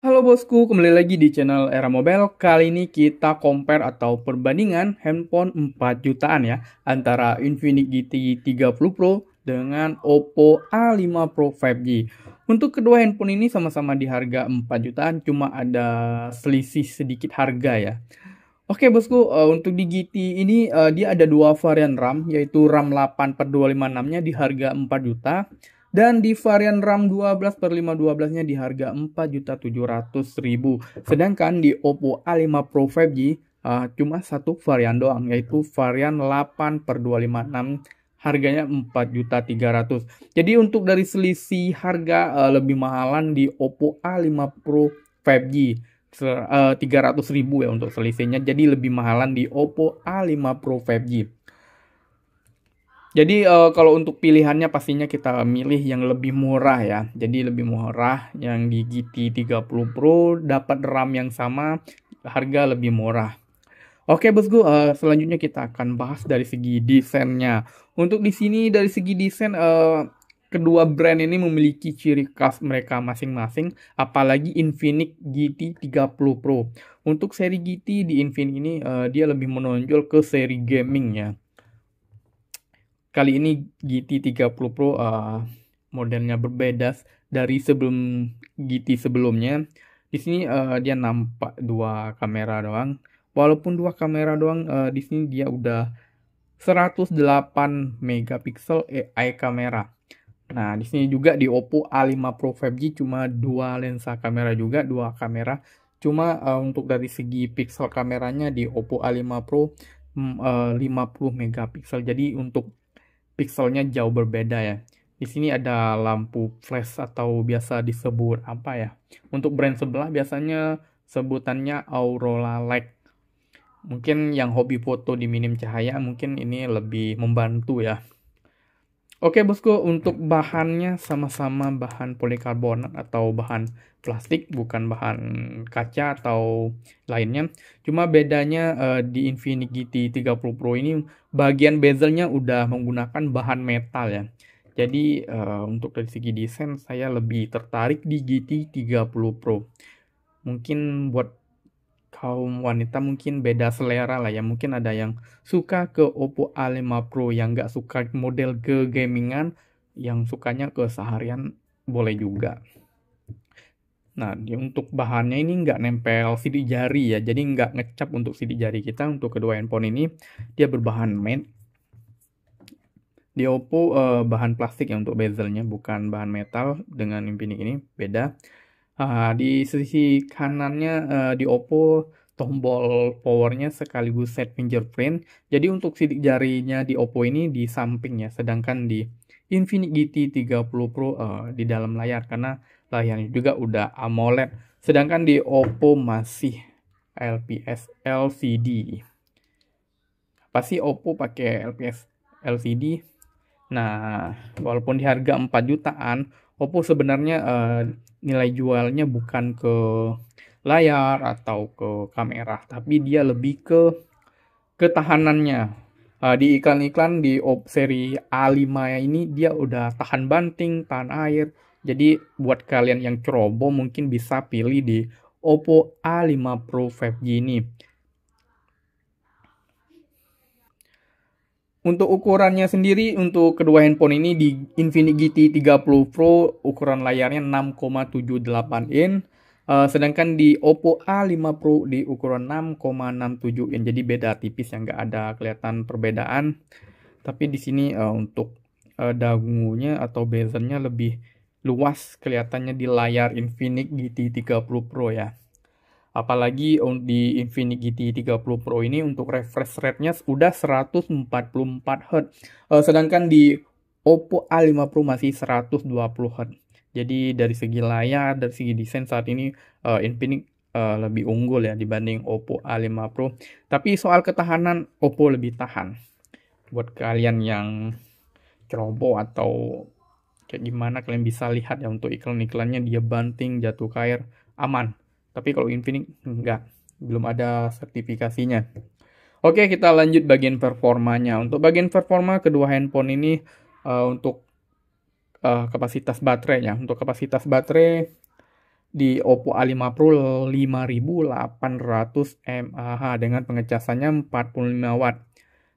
Halo bosku, kembali lagi di channel Era Mobile. Kali ini kita compare atau perbandingan handphone 4 jutaan ya, antara Infinix GT 30 Pro dengan Oppo A5 Pro 5G. Untuk kedua handphone ini sama-sama di harga 4 jutaan, cuma ada selisih sedikit harga ya. Oke bosku, untuk di GT ini dia ada dua varian RAM, yaitu RAM 8/256-nya di harga 4 juta, dan di varian RAM 12/512-nya di harga 4.700.000. Sedangkan di Oppo A5 Pro 5G cuma satu varian doang, yaitu varian 8/256, harganya 4.300.000. Jadi untuk dari selisih harga lebih mahalan di Oppo A5 Pro 5G. 300.000 ya untuk selisihnya, jadi lebih mahalan di Oppo A5 Pro 5G. Jadi kalau untuk pilihannya pastinya kita milih yang lebih murah ya. Jadi lebih murah yang di GT 30 Pro, dapat RAM yang sama, harga lebih murah. Oke bosku, selanjutnya kita akan bahas dari segi desainnya. Untuk di sini dari segi desain, kedua brand ini memiliki ciri khas mereka masing-masing, apalagi Infinix GT 30 Pro. Untuk seri GT di Infinix ini dia lebih menonjol ke seri gaming ya. Kali ini GT 30 Pro modelnya berbeda dari sebelum GT sebelumnya. Di sini dia nampak dua kamera doang. Walaupun dua kamera doang, di sini dia udah 108 megapiksel AI kamera. Nah, di sini juga di Oppo A5 Pro 5G cuma dua lensa kamera juga, dua kamera. Cuma untuk dari segi pixel kameranya di Oppo A5 Pro 50 megapiksel. Jadi untuk pixelnya jauh berbeda ya. Di sini ada lampu flash atau biasa disebut apa ya? Untuk brand sebelah biasanya sebutannya Aurora Light. Mungkin yang hobi foto di minim cahaya mungkin ini lebih membantu ya. Oke bosku, untuk bahannya sama-sama bahan polikarbonat atau bahan plastik, bukan bahan kaca atau lainnya. Cuma bedanya di Infinix GT 30 Pro ini bagian bezelnya udah menggunakan bahan metal ya. Jadi untuk dari segi desain saya lebih tertarik di GT 30 Pro. Mungkin buat kaum wanita mungkin beda selera lah ya. Mungkin ada yang suka ke Oppo A5 Pro, yang nggak suka model ke gamingan, yang sukanya ke seharian boleh juga. Nah, untuk bahannya ini nggak nempel sidik jari ya, jadi nggak ngecap untuk sidik jari kita. Untuk kedua handphone ini dia berbahan matte. Di Oppo bahan plastik ya untuk bezelnya, bukan bahan metal. Dengan Infinix ini beda. Di sisi kanannya di Oppo tombol powernya sekaligus set fingerprint. Jadi untuk sidik jarinya di Oppo ini di samping ya, sedangkan di Infinix GT 30 Pro di dalam layar, karena layarnya juga udah AMOLED. Sedangkan di Oppo masih LPS LCD. Pasti Oppo pakai LPS LCD. Nah, walaupun di harga 4 jutaan, Oppo sebenarnya nilai jualnya bukan ke layar atau ke kamera, tapi dia lebih ke ketahanannya. Di iklan-iklan di seri A5 ini dia udah tahan banting, tahan air. Jadi buat kalian yang ceroboh mungkin bisa pilih di Oppo A5 Pro 5G ini. Untuk ukurannya sendiri, untuk kedua handphone ini di Infinix GT 30 Pro ukuran layarnya 6,78 in, sedangkan di Oppo A5 Pro di ukuran 6,67 in. Jadi beda tipis ya, nggak ada kelihatan perbedaan. Tapi di sini untuk dagunya atau bezelnya lebih luas kelihatannya di layar Infinix GT 30 Pro ya. Apalagi di Infinix GT 30 Pro ini untuk refresh rate-nya udah 144 Hz. Sedangkan di Oppo A5 Pro masih 120 Hz. Jadi dari segi layar, dari segi desain saat ini Infinix lebih unggul ya dibanding Oppo A5 Pro. Tapi soal ketahanan, Oppo lebih tahan. Buat kalian yang ceroboh atau kayak gimana, kalian bisa lihat ya untuk iklan-iklannya, dia banting, jatuh ke air, aman. Tapi kalau Infinix enggak, belum ada sertifikasinya. Oke, kita lanjut bagian performanya. Untuk bagian performa kedua handphone ini untuk kapasitas baterainya. Untuk kapasitas baterai di Oppo A5 Pro 5800 mAh dengan pengecasannya 45 watt.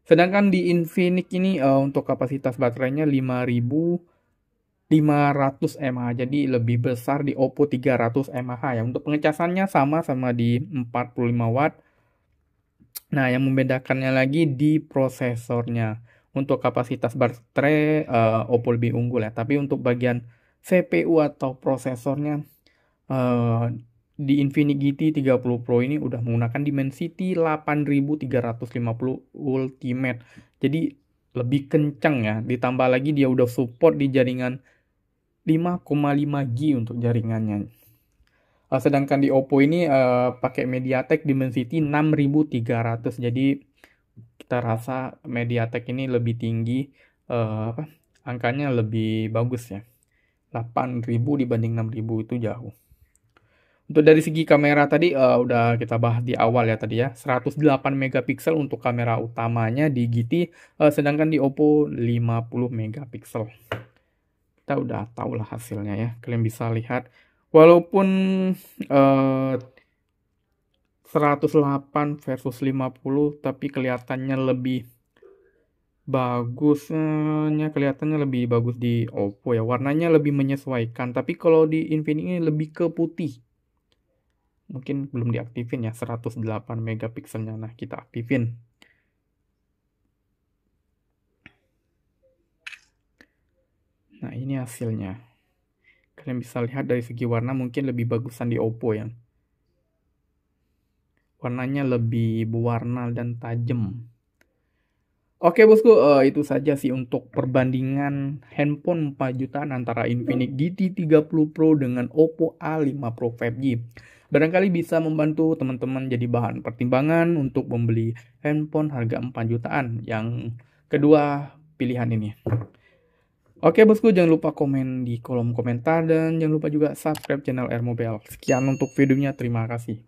Sedangkan di Infinix ini untuk kapasitas baterainya 5500 mAh, jadi lebih besar di Oppo 300 mAh ya. Untuk pengecasannya sama di 45 watt. Nah, yang membedakannya lagi di prosesornya. Untuk kapasitas baterai Oppo lebih unggul ya, tapi untuk bagian CPU atau prosesornya di Infinix GT 30 Pro ini udah menggunakan Dimensity 8350 Ultimate. Jadi lebih kencang ya. Ditambah lagi dia udah support di jaringan 5,5 G untuk jaringannya. Sedangkan di Oppo ini pakai MediaTek Dimensity 6300. Jadi kita rasa MediaTek ini lebih tinggi, angkanya lebih bagus ya. 8000 dibanding 6000 itu jauh. Untuk dari segi kamera tadi udah kita bahas di awal ya tadi ya. 108 megapiksel untuk kamera utamanya di GT, sedangkan di Oppo 50 megapiksel. Kita udah tahu lah hasilnya ya. Kalian bisa lihat walaupun 108 versus 50 tapi kelihatannya lebih kelihatannya lebih bagus di Oppo ya. Warnanya lebih menyesuaikan. Tapi kalau di Infinix ini lebih ke putih. Mungkin belum diaktifin ya 108 megapikselnya. Nah, kita aktifin. Nah, ini hasilnya. Kalian bisa lihat dari segi warna mungkin lebih bagusan di Oppo ya. Warnanya lebih berwarna dan tajam. Oke bosku, itu saja sih untuk perbandingan handphone 4 jutaan antara Infinix GT 30 Pro dengan Oppo A5 Pro 5G. Barangkali bisa membantu teman-teman jadi bahan pertimbangan untuk membeli handphone harga 4 jutaan yang kedua pilihan ini. Oke bosku, jangan lupa komen di kolom komentar dan jangan lupa juga subscribe channel R Mobile. Sekian untuk videonya, terima kasih.